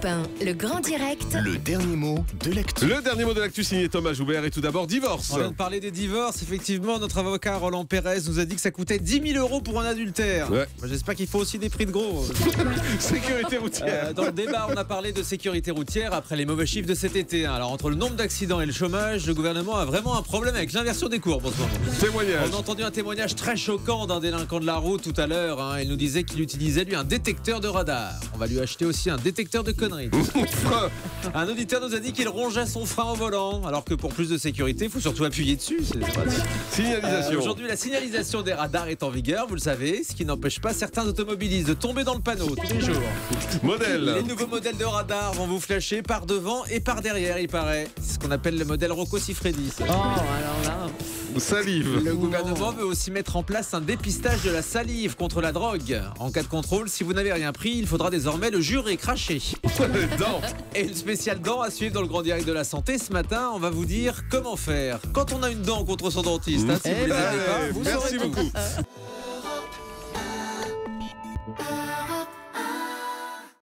Europe 1, le grand direct. Le dernier mot de l'actu. Le dernier mot de l'actu signé Thomas Joubert. Et tout d'abord, divorce. On vient de parler des divorces. Effectivement, notre avocat Roland Pérez nous a dit que ça coûtait 10 000 € pour un adultère. Ouais. J'espère qu'il faut aussi des prix de gros. Sécurité routière. Dans le débat, on a parlé de sécurité routière après les mauvais chiffres de cet été. Alors, entre le nombre d'accidents et le chômage, le gouvernement a vraiment un problème avec l'inversion des courbes en ce moment. Témoignage. On a entendu un témoignage très choquant d'un délinquant de la route tout à l'heure. Il nous disait qu'il utilisait lui un détecteur de radar. On va lui acheter aussi un détecteur de conneries. Un auditeur nous a dit qu'il rongeait son frein au volant, alors que pour plus de sécurité, il faut surtout appuyer dessus. C'est pratique. Signalisation. Aujourd'hui, la signalisation des radars est en vigueur, vous le savez, ce qui n'empêche pas certains automobilistes de tomber dans le panneau tous les jours. Modèle. Les nouveaux modèles de radars vont vous flasher par devant et par derrière, il paraît. C'est ce qu'on appelle le modèle Rocco Siffredi. Oh, alors là. Salive. Le gouvernement veut aussi mettre en place un dépistage de la salive contre la drogue. En cas de contrôle, si vous n'avez rien pris, il faudra désormais le jurer craché. Dents. Et une spéciale dent à suivre dans le grand direct de la santé. Ce matin, on va vous dire comment faire quand on a une dent contre son dentiste. Si vous les avez pas, vous Merci saurez tout. beaucoup.